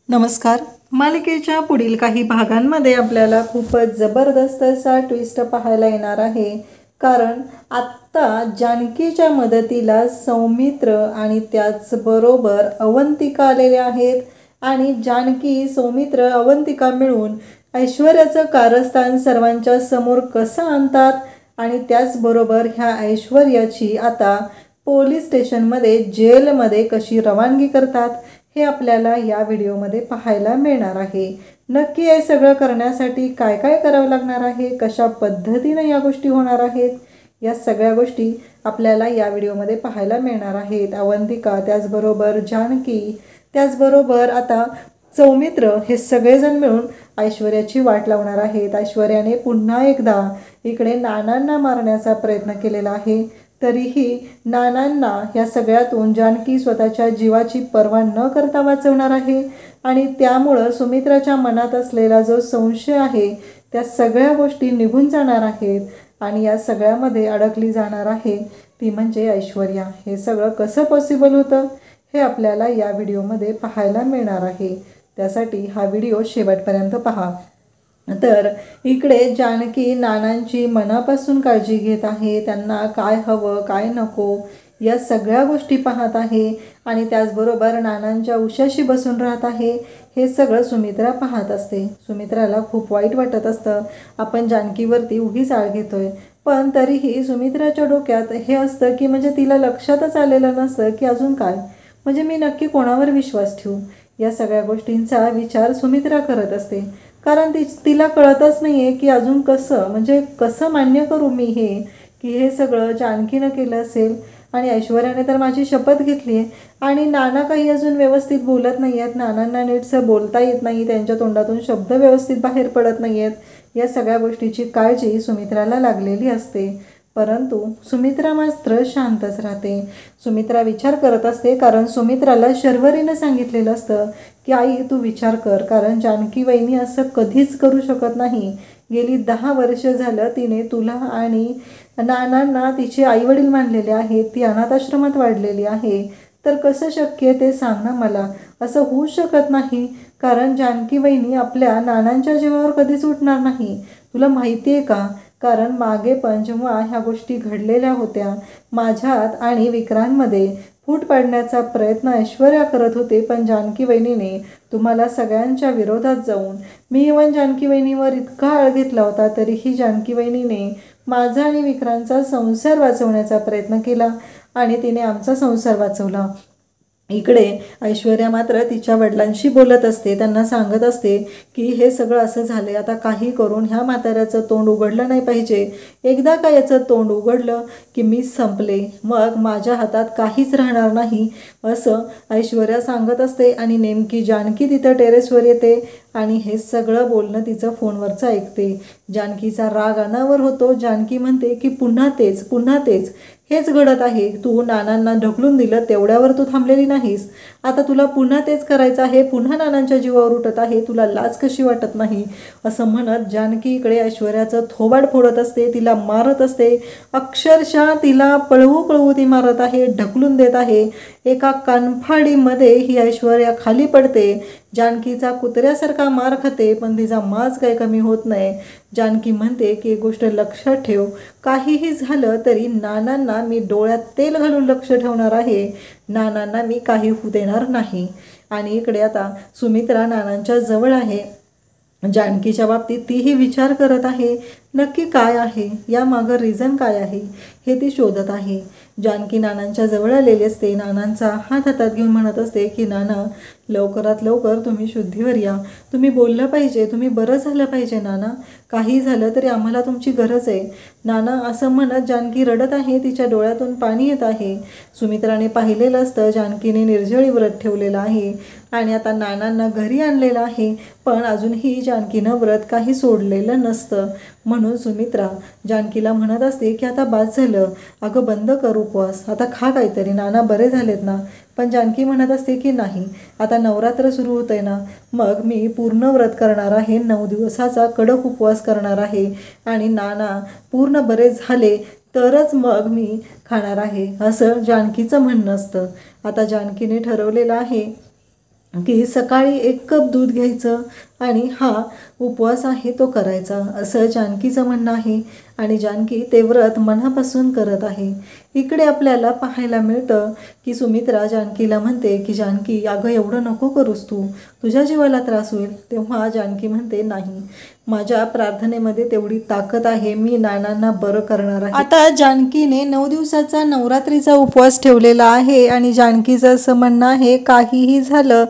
नमस्कार. मालिकेच्या पुढील काही भागांमध्ये आपल्याला खूपच जबरदस्त असा ट्विस्ट पाहायला येणार आहे. कारण आत्ता जानकीच्या मदतीला सौमित्र आणि त्याचबरोबर अवंतिका आलेले आहेत आणि जानकी, सौमित्र, अवंतिका मिळून ऐश्वर्याचं कारस्थान सर्वांच्या समोर कसं आणतात आणि त्याचबरोबर ह्या ऐश्वर्याची आता पोलीस स्टेशनमध्ये, जेलमध्ये कशी रवानगी करतात हे आपल्याला या व्हिडिओमध्ये पाहायला मिळणार आहे. नक्की हे सगळं करण्यासाठी काय काय करावं लागणार आहे, कशा पद्धतीने या गोष्टी होणार आहेत, या सगळ्या गोष्टी आपल्याला या व्हिडिओमध्ये पाहायला मिळणार आहेत. अवंतिका, त्याचबरोबर जानकी, त्याचबरोबर आता सौमित्र हे सगळेजण मिळून ऐश्वर्याची वाट लावणार आहेत. ऐश्वर्याने पुन्हा एकदा इकडे नानांना मारण्याचा प्रयत्न केलेला आहे. तरीही नानांना या सगळ्यातून जानकी स्वतःच्या जीवाची पर्वा न करता वाचवणार आहे आणि त्यामुळं सुमित्राच्या मनात असलेला जो संशय आहे त्या सगळ्या गोष्टी निघून जाणार आहेत आणि या सगळ्यामध्ये अडकली जाणार आहे ती म्हणजे ऐश्वर्या. हे सगळं कसं पॉसिबल होतं हे आपल्याला या व्हिडिओमध्ये पाहायला मिळणार आहे. त्यासाठी हा व्हिडिओ शेवटपर्यंत पहा. तर इकडे जानकी नानांची मनापासून काळजी घेत आहे. त्यांना काय हवं, काय नको या सगळ्या गोष्टी पाहत आहे आणि त्याचबरोबर नानांच्या उशाशी बसून राहत आहे. हे सगळं सुमित्रा पाहत असते. सुमित्राला खूप वाईट वाटत असतं, आपण जानकीवरती उगीच आळ घेतोय. पण तरीही सुमित्राच्या डोक्यात हे असतं की म्हणजे तिला लक्षातच आलेलं नसतं की अजून काय, म्हणजे मी नक्की कोणावर विश्वास ठेवू. या सगळ्या गोष्टींचा विचार सुमित्रा करत असते. कारण तिला कळतच नाही आहे की अजून कसं, म्हणजे कसं मान्य करू मी हे की हे सगळं जानकीनं केलं असेल आणि ऐश्वर्याने तर माझी शपथ घेतली आहे आणि नाना काही अजून व्यवस्थित बोलत नाही आहेत. नानांना नीटसं बोलता येत नाही, त्यांच्या तोंडातून शब्द व्यवस्थित बाहेर पडत नाही आहेत. या सगळ्या गोष्टीची काळजी सुमित्राला लागलेली असते. परंतु सुमित्रा मात्र शांतच राहते. सुमित्रा विचार करत असते. कारण सुमित्राला शर्वरीनं सांगितलेलं असतं की आई तू विचार कर, कारण जानकी वहिनी असं कधीच करू शकत नाही. गेली 10 वर्ष झालं तिने तुला आणि नानांना तिचे आईवडील मानलेले आहेत. ती अनाथाश्रमात वाढलेली आहे. तर कसं शक्य ते सांग ना मला. असं होऊ शकत नाही, कारण जानकी वहिनी आपल्या नानांच्या जीवावर कधीच उठणार नाही. तुला माहिती आहे का, कारण मागे पण जेव्हा ह्या गोष्टी घडलेल्या होत्या माझ्यात आणि विक्रांतमध्ये फूट पाडण्याचा प्रयत्न ऐश्वर्या करत होते, पण जानकी वहिनीने तुम्हाला सगळ्यांच्या विरोधात जाऊन, मी इवन जानकी वहिनीवर इतका आळ घेतला होता तरीही जानकी वहिनीने माझा आणि विक्रांतचा संसार वाचवण्याचा प्रयत्न केला आणि तिने आमचा संसार वाचवला. इकडे ऐश्वर्या मात्र तिच्या वडिलांशी बोलत असते. त्यांना सांगत असते की हे सगळं असं झाले, आता काही करून ह्या म्हाताऱ्याचं तोंड उघडलं नाही पाहिजे. एकदा का याचं तोंड उघडलं की मी संपले, मग माझ्या हातात काहीच राहणार नाही असं ऐश्वर्या सांगत असते. आणि नेमकी जानकी तिथं टेरेसवर येते आणि हे सगळं बोलणं तिचं फोनवरचं ऐकते. जानकीचा राग अनावर होतो. जानकी म्हणते की पुन्हा तेच, पुन्हा तेच, हेच घडत आहे. तू नानांना ढकलून दिलं तेवढ्यावर तू थांबलेली नाहीस, आता तुला पुन्हा तेच करायचं आहे, पुन्हा नानांच्या जीवावर उठत आहे, तुला लाज कशी वाटत नाही असं म्हणत जानकी इकडे ऐश्वर्याचं थोबाड फोडत असते. तिला मारत असते. अक्षरशः तिला पळवू पळवू ती मारत आहे, ढकलून देत आहे. एका कानफाडीमध्ये ही ऐश्वर्या खाली पडते. जानकीचा कुत्र्यासारखा मार खाते, पण तिचा माज काही कमी होत नाही. जानकी म्हणते की एक गोष्ट लक्षात ठेव, काहीही झालं तरी नानांना मी डोळ्यात तेल घालून लक्ष ठेवणार आहे, नानांना मी काही होऊ देणार नाही. आणि इकडे आता सुमित्रा नानांच्या जवळ आहे. जानकीच्या बाबतीत तीही विचार करत आहे, नक्की काय आहे यामागं, रिझन काय आहे हे ती शोधत आहे. जानकी नानांच्या जवळ आलेली असते. नानांचा हात हातात घेऊन म्हणत असते की नाना, लवकरात लवकर तुम्ही शुद्धीवर या, तुम्ही बोललं पाहिजे, तुम्ही बरं झालं पाहिजे नाना, काही झालं तरी आम्हाला तुमची गरज आहे नाना असं म्हणत जानकी रडत आहे. तिच्या डोळ्यातून पाणी येत आहे. सुमित्राने पाहिलेलं असतं जानकीने निर्जळी व्रत ठेवलेलं आहे आणि आता नानांना घरी आणलेलं आहे, पण अजूनही जानकीनं व्रत काही सोडलेलं नसतं. म्हणून सुमित्रा जानकीला म्हणत असते की आता बास झालं, अगं बंद कर उपवास, आता खा काहीतरी, नाना बरे झालेत ना. पण जानकी म्हणत असते की नाही, आता नवरात्र सुरू होतं आहे ना, मग मी पूर्ण व्रत करणार आहे, 9 दिवसाचा कडक उपवास करणार आहे आणि नाना पूर्ण बरे झाले तरच मग मी खाणार आहे असं जानकीचं म्हणणं असतं. आता जानकीने ठरवलेलं आहे की सकाळी 1 कप दूध घ्यायचं आणि हा उपवास आहे तो करायचा, असं जानकीचं म्हणणं आहे. आणि जानकी ते व्रत मनापासून करत आहे. इकडे आपल्याला पाहायला मिळतं की सुमित्रा जानकीला म्हणते की जानकी, अगं एवढं नको करूस तू, तुझ्या जीवाला त्रास होईल. तेव्हा जानकी म्हणते, नाही, माझ्या प्रार्थनेमध्ये तेवढी ताकद आहे, मी नानांना बरं करणार आहे. आता जानकीने 9 दिवसाचा नवरात्रीचा उपवास ठेवलेला आहे आणि जानकीचं असं म्हणणं आहे, काहीही झालं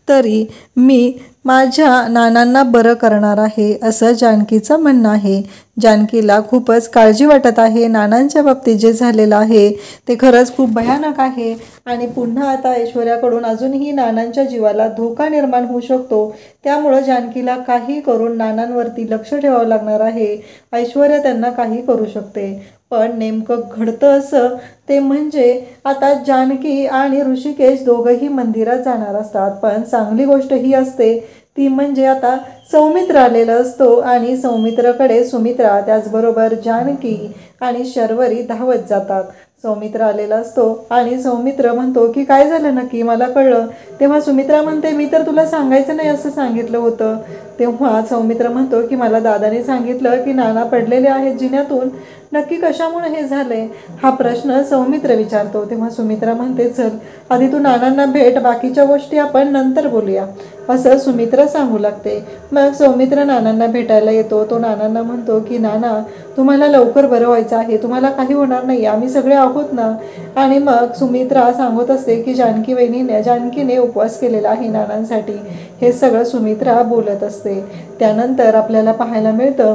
तरी मी माझ्या नानांना बरं करणार आहे, असं जानकीचं म्हणणं आहे. जानकीला खूपच काळजी वाटत आहे. नानांच्या बाबतीत जे झालेलं आहे ते खरंच खूप भयानक आहे आणि पुन्हा आता ऐश्वर्याकडून अजूनही नानांच्या जीवाला धोका निर्माण होऊ शकतो. त्यामुळं जानकीला काही करून नानांवरती लक्ष ठेवावं लागणार आहे. ऐश्वर्या त्यांना काही करू शकते, पण नेमकं घडतं असं ते म्हणजे आता जानकी आणि ऋषिकेश दोघंही मंदिरात जाणार असतात. पण चांगली गोष्ट ही असते ती म्हणजे आता सौमित्र आलेला असतो आणि सौमित्रकडे सुमित्रा, त्याचबरोबर जानकी आणि शर्वरी धावत जातात. सौमित्र आलेला असतो आणि सौमित्र म्हणतो की काय झालं नक्की, मला कळलं. तेव्हा सुमित्रा म्हणते, मी तर तुला सांगायचं नाही असं सांगितलं होतं. तेव्हा सौमित्र म्हणतो की मला दादाने सांगितलं की नाना पडलेले आहेत जिन्यातून, नक्की कशामुळे हे झाले हा प्रश्न सौमित्र विचारतो. तेव्हा सुमित्रा म्हणते, चल आधी तू नानांना भेट, बाकीच्या गोष्टी आपण नंतर बोलूया, असं सुमित्रा सांगू लागते. मग सौमित्र नानांना भेटायला येतो. तो नानांना म्हणतो की नाना, तुम्हाला लवकर बरं व्हायचं आहे, तुम्हाला काही होणार नाही, आम्ही सगळे आहोत ना. आणि मग सुमित्रा सांगत असते की जानकीने उपवास केलेला आहे नानांसाठी. हे सगळं सुमित्रा बोलत असते. त्यानंतर आपल्याला पाहायला मिळतं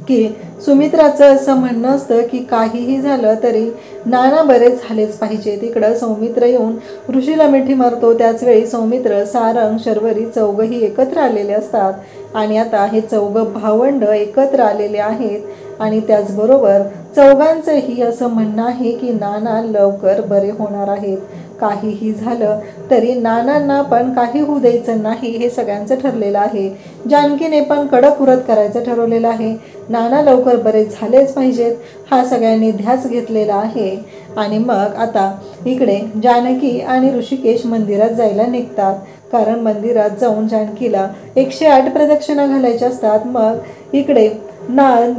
की सुमित्राचं असं म्हणणं असतं की काहीही झालं तरी नाना बरेच झालेच पाहिजे. तिकडं सौमित्र येऊन ऋषीला मिठी मारतो. त्याचवेळी सौमित्र, सारंग, शर्वरी चौघही एकत्र आलेले असतात आणि आता हे चौघं भावंड एकत्र आलेले आहेत आणि त्याचबरोबर चौघांचंही असं म्हणणं आहे की नाना लवकर बरे होणार आहेत. काहीही झालं तरी नानांना पण काही होऊ द्यायचं नाही, हे सगळ्यांचं ठरलेलं आहे. जानकीने पण कडक व्रत करायचं ठरवलेलं आहे. नाना लवकर बरे झालेच पाहिजेत, हा सगळ्यांनी ध्यास घेतलेला आहे. आणि मग आता इकडे जानकी आणि ऋषिकेश मंदिरात जायला निघतात, कारण मंदिरात जाऊन जानकीला 108 प्रदक्षिणा घालायच्या असतात. मग इकडे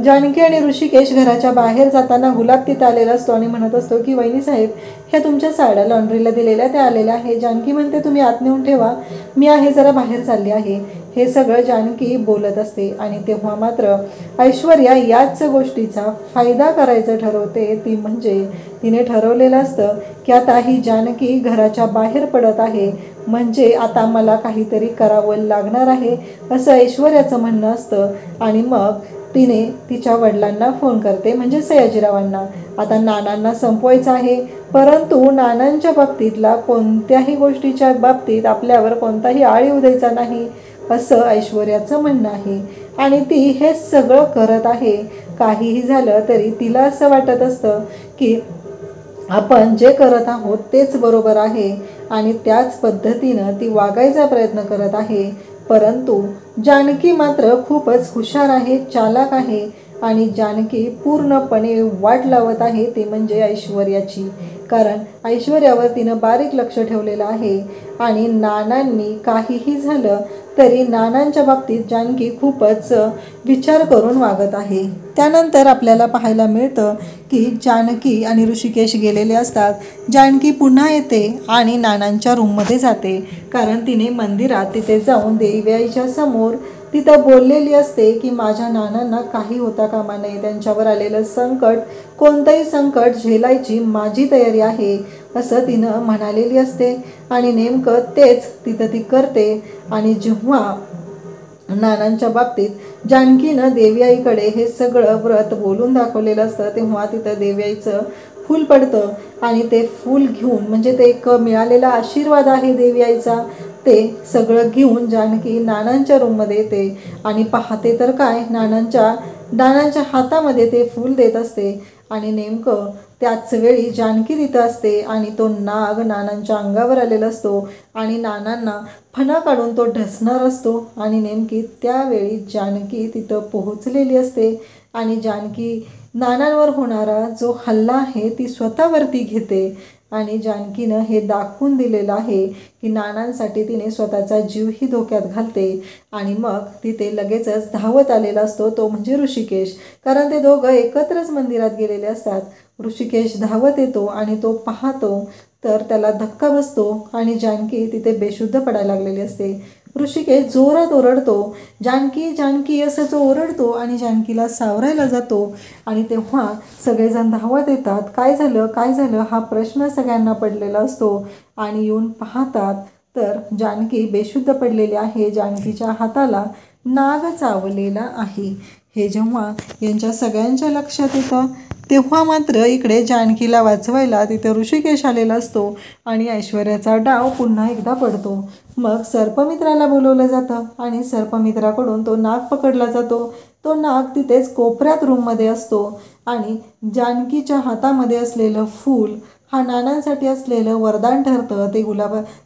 जानकी आणि ऋषिकेश घराच्या बाहेर जाताना गुलाब तिथं आलेला असतो आणि म्हणत असतो की वहिनी साहेब, ह्या तुमच्या साड्या लॉन्ड्रीला दिलेल्या त्या आलेल्या आहे. जानकी म्हणते, तुम्ही आत नेऊन ठेवा, मी आहे जरा बाहेर चालली आहे. हे सगळं जानकी बोलत असते आणि तेव्हा मात्र ऐश्वर्या याच गोष्टीचा फायदा करायचं ठरवते. ती म्हणजे तिने ठरवलेलं असतं की आता ही जानकी घराच्या बाहेर पडत आहे, म्हणजे आता मला काहीतरी करावं लागणार आहे, असं ऐश्वर्याचं म्हणणं असतं. आणि मग तिने तिच्या वडिलांना फोन करते, म्हणजे सयाजीरावांना. आता नानांना संपवायचं आहे, परंतु नानांच्या बाबतीतला कोणत्याही गोष्टीच्या बाबतीत आपल्यावर कोणताही आळ येऊ द्यायचा नाही, असं ऐश्वर्याचं म्हणणं आहे. आणि ती हे सगळं करत आहे. काहीही झालं तरी तिला असं वाटत असतं की आपण जे करत आहोत तेच बरोबर आहे आणि त्याच पद्धतीनं ती वागायचा प्रयत्न करत आहे. परंतु जानकी मात्र खूपच हुशार आहे, चालाक आहे आणि जानकी पूर्णपणे वाट लावत आहे, ते म्हणजे ऐश्वर्याची. कारण ऐश्वर्यावर तिनं बारीक लक्ष ठेवलेलं आहे आणि नानांनी काहीही झालं तरी नानांच्या बाबतीत जानकी खूपच विचार करून वागत आहे. त्यानंतर आपल्याला पाहायला मिळतं की जानकी आणि ऋषिकेश गेलेले असतात. जानकी पुन्हा येते आणि नानांच्या रूममध्ये जाते, कारण तिने मंदिरात तिथे जाऊन देवीआईच्या समोर तिथं बोललेली असते की माझ्या नानांना काही होता कामा नये, त्यांच्यावर आलेलं संकट, कोणतंही संकट झेलायची माझी तयारी आहे, असं तिनं म्हणालेली असते. आणि नेमकं तेच तिथं ती करते. आणि जेव्हा नानांच्या बाबतीत जानकीनं देवीआईकडे हे सगळं व्रत बोलून दाखवलेलं असतं, तेव्हा तिथं देवीआईचं फूल पडतं आणि ते फूल घेऊन, म्हणजे ते एक मिळालेला आशीर्वाद आहे देवीआईचा, ते सगळं घेऊन जानकी नानांच्या रूममध्ये येते आणि पाहते तर काय, नानांच्या हातामध्ये ते फूल देत असते. आणि नेमकं त्याच वेळी जानकी तिथं असते आणि तो नाग नानांच्या अंगावर आलेला असतो आणि नानांना फणा काढून तो ढसणार असतो. आणि नेमकी त्यावेळी जानकी तिथं पोहोचलेली असते आणि जानकी नानांवर होणारा जो हल्ला आहे ती स्वतःवरती घेते आणि जानकीनं हे दाखवून दिलेलं आहे की नानांसाठी तिने स्वतःचा जीवही धोक्यात घालते. आणि मग तिथे लगेचच धावत आलेला असतो तो म्हणजे ऋषिकेश, कारण ते दोघं एकत्रच मंदिरात गेलेले असतात. ऋषिकेश धावत येतो आणि तो पाहतो तर त्याला धक्का बसतो आणि जानकी तिथे बेशुद्ध पडायला लागलेली असते. ऋषिकेश जोरात ओरडतो, जानकी जानकी असं जो ओरडतो आणि जानकीला सावरायला जातो. आणि तेव्हा सगळेजण धावत येतात. काय झालं काय झालं हा प्रश्न सगळ्यांना पडलेला असतो. आणि येऊन पाहतात तर जानकी बेशुद्ध पडलेली आहे. जानकीच्या हाताला नाग चावलेला आहे. हे जेव्हा यांच्या सगळ्यांच्या लक्षात येतं तेव्हा मात्र इकडे जानकीला वाचवायला तिथे ऋषिकेश आलेला असतो आणि ऐश्वर्याचा डाव पुन्हा एकदा पडतो. मग सर्पमित्राला बोलवलं जातं आणि सर्पमित्राकडून तो नाग पकडला जातो. तो नाग तिथेच कोपऱ्यात रूममध्ये असतो आणि जानकीच्या हातामध्ये असलेलं फूल हा नानांसाठी असलेलं वरदान ठरतं.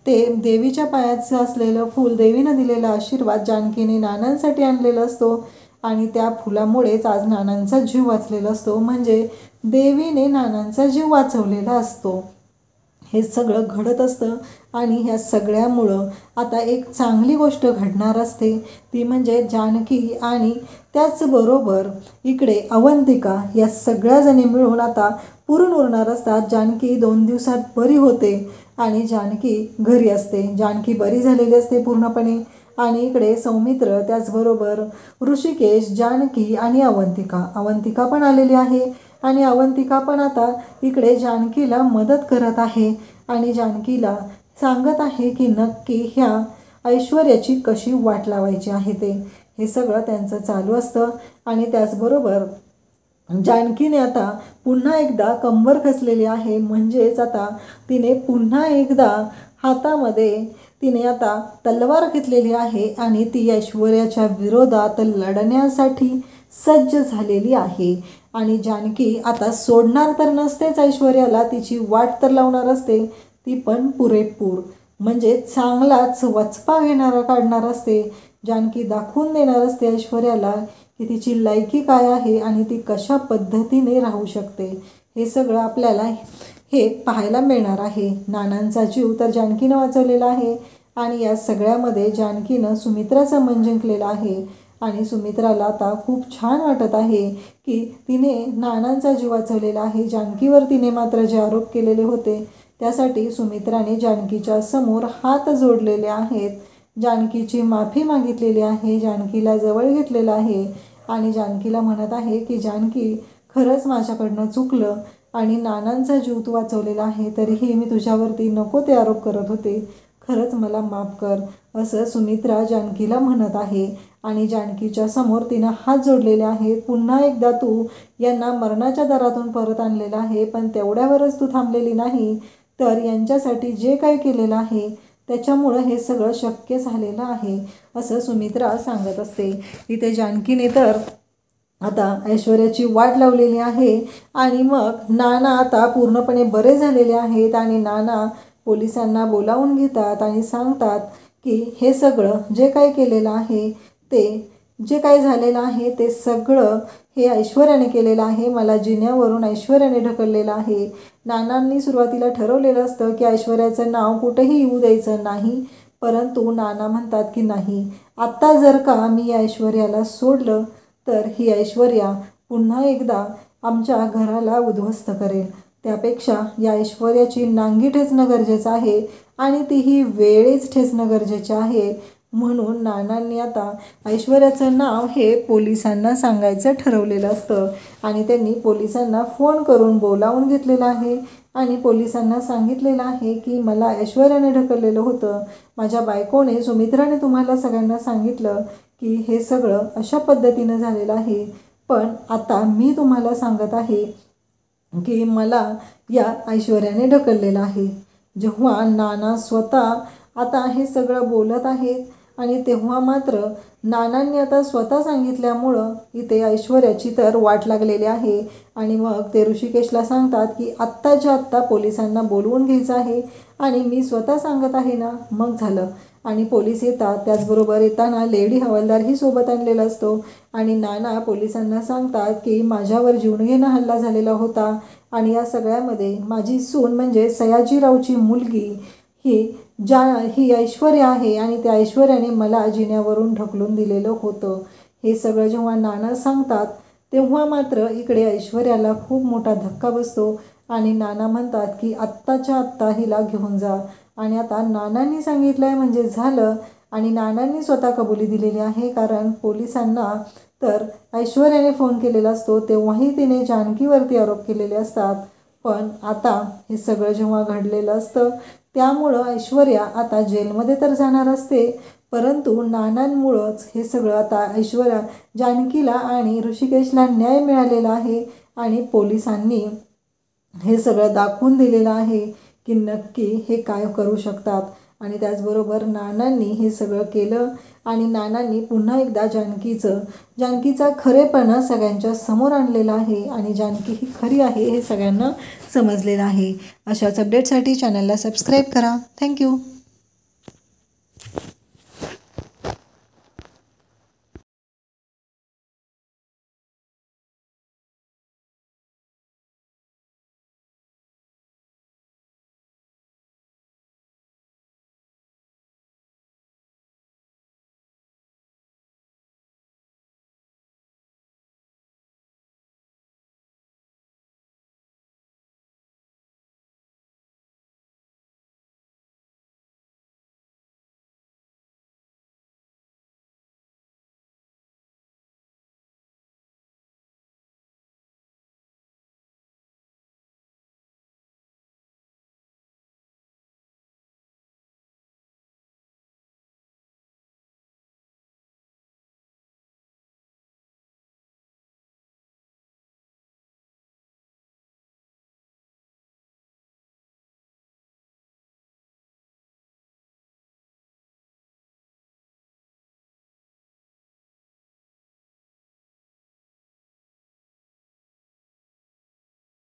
ते देवीच्या पायाचं असलेलं फूल, देवीनं दिलेला आशीर्वाद जानकीने नानांसाठी आणलेला असतो आणि त्या फुलामुळेच आज नानांचा जीव वाचलेला असतो. म्हणजे देवीने नानांचा जीव वाचवलेला असतो. हे सगळं घडत असतं आणि ह्या सगळ्यामुळं आता एक चांगली गोष्ट घडणार असते. ती म्हणजे जानकी आणि त्याचबरोबर इकडे अवंतिका या सगळ्याजणी मिळून आता पुरून उरणार असतात. जानकी 2 दिवसात बरी होते आणि जानकी घरी असते. जानकी बरी झालेली असते पूर्णपणे. आणि इकडे सौमित्र, त्याचबरोबर ऋषिकेश, जानकी आणि अवंतिका पण आलेली आहे. आणि अवंतिका पण आता इकडे जानकीला मदत करत आहे आणि जानकीला सांगत आहे की नक्की ह्या ऐश्वर्याची कशी वाट लावायची आहे ते. हे सगळं त्यांचं चालू असतं. आणि त्याचबरोबर जानकीने आता पुन्हा एकदा कंबर कसलेली आहे. म्हणजेच आता तिने पुन्हा एकदा हातामध्ये तिने आता तलवार घेतलेली आहे आणि ती ऐश्वर्याच्या विरोधात लढण्यासाठी सज्ज झालेली आहे. आणि जानकी आता सोडणार तर नसतेच ऐश्वर्याला, तिची वाट तर लावणार असते, ती पण पुरेपूर. म्हणजे चांगलाच वचपा काढणार असते. जानकी दाखवून देणार असते ऐश्वर्याला की तिची लायकी काय आहे आणि ती कशा पद्धतीने राहू शकते. हे सगळं आपल्याला हे पाहायला मिळणार आहे. नानांचा जीव तर जानकीनं वाचवलेला आहे आणि या सगळ्यामध्ये जानकीनं सुमित्राचं मन जिंकलेलं आहे. आणि सुमित्राला आता खूप छान वाटत आहे की तिने नानांचा जीव वाचवलेला आहे. जानकीवर तिने मात्र जे आरोप केलेले होते त्यासाठी सुमित्राने जानकीच्या समोर हात जोडलेले आहेत. जानकीची माफी मागितलेली आहे. जानकीला जवळ घेतलेलं आहे आणि जानकीला म्हणत आहे की जानकी, खरंच माझ्याकडनं चुकलं आणि नानांचा जीव तू वाचवलेला आहे, तरीही मी तुझ्यावरती नको ते आरोप करत होते. खरंच मला माफ कर, असं सुमित्रा जानकीला म्हणत आहे. आणि जानकीच्या समोर तिनं हात जोडलेले आहेत. पुन्हा एकदा तू यांना मरणाच्या दारातून परत आणलेलं आहे, पण तेवढ्यावरच तू थांबलेली नाही, तर यांच्यासाठी जे काही केलेलं आहे त्याच्यामुळं हे सगळं शक्य झालेलं आहे, असं सुमित्रा सांगत असते. इथे जानकीने तर आता ऐश्वर्याची वाट लावलेली आहे. आणि मग नाना आता पूर्णपणे बरे झालेले आहेत आणि नाना पोलिसांना बोलावून घेतात आणि सांगतात की हे सगळं जे काही केलेलं आहे, ते जे काही झालेलं आहे ते सगळं हे ऐश्वर्याने केलेलं आहे. मला जिन्यावरून ऐश्वर्याने ढकललेलं आहे. नानांनी सुरुवातीला ठरवलेलं असतं की ऐश्वर्याचं नाव कुठेही येऊ द्यायचं नाही, परंतु नाना म्हणतात की नाही, आत्ता जर का मी या ऐश्वर्याला सोडलं तर ही ऐश्वर्या पुन्हा एकदा आमच्या घराला उद्ध्वस्त करेल. त्यापेक्षा या ऐश्वर्याची नांगी ठेचणं गरजेचं आहे आणि तीही वेळीच ठेचणं गरजेचं आहे. म्हणून नानांनी आता ऐश्वर्याचं नाव हे पोलिसांना सांगायचं ठरवलेलं असतं आणि त्यांनी पोलिसांना फोन करून बोलावून घेतलेलं आहे आणि पोलिसांना सांगितलेलं आहे की मला ऐश्वर्याने ढकललेलं होतं. माझ्या बायकोने, सुमित्राने तुम्हाला सगळ्यांना सांगितलं की हे सगळं अशा पद्धतीनं झालेलं आहे, पण आता मी तुम्हाला सांगत आहे की मला या ऐश्वर्याने ढकललेलं आहे. जेव्हा नाना स्वतः आता हे सगळं बोलत आहेत आणि तेव्हा मात्र नानांनी आता स्वतः सांगितल्यामुळं इथे ऐश्वर्याची तर वाट लागलेली आहे. आणि मग ते ऋषिकेशला सांगतात की आत्ताच्या आत्ता पोलिसांना बोलवून घ्यायचं आहे आणि मी स्वतः सांगत आहे ना, मग झालं. आणि पोलीस येतात. त्याचबरोबर येताना लेडी हवालदारही सोबत आणलेला असतो आणि नाना पोलिसांना सांगतात की माझ्यावर जीवघेणा हल्ला झालेला होता आणि या सगळ्यामध्ये माझी सून म्हणजे सयाजीरावची मुलगी ही ऐश्वर्या आहे आणि त्या ऐश्वर्याने मला जिन्यावरून ढकलून दिलेलं होतं. हे सगळं जेव्हा नाना सांगतात तेव्हा मात्र इकडे ऐश्वर्याला खूप मोठा धक्का बसतो आणि नाना म्हणतात की आत्ताच्या आत्ता हिला घेऊन जा. आणि आता नानांनी सांगितलं आहे म्हणजे झालं आणि नानांनी स्वतः कबुली दिलेली आहे. कारण पोलिसांना तर ऐश्वर्याने फोन केलेला असतो तेव्हाही तिने जानकीवरती आरोप केलेले असतात. पण आता हे सगळं जेव्हा घडलेलं असतं त्यामुळं ऐश्वर्या आता जेलमध्ये तर जाणार असते, परंतु नानांमुळंच हे सगळं आता ऐश्वर्या जानकीला आणि ऋषिकेशला न्याय मिळालेला आहे. आणि पोलिसांनी हे सगळं दाखवून दिलेलं आहे की नक्की हे काय करू शकतात. आणि त्याचबरोबर नानांनी हे सगळं केलं आणि नानांनी पुन्हा एकदा जानकीचा खरेपणा सगळ्यांच्या समोर आणलेला आहे आणि जानकी ही खरी आहे हे सगळ्यांना समजलेलं आहे. अशाच अपडेटसाठी चॅनलला सबस्क्राईब करा. थँक्यू.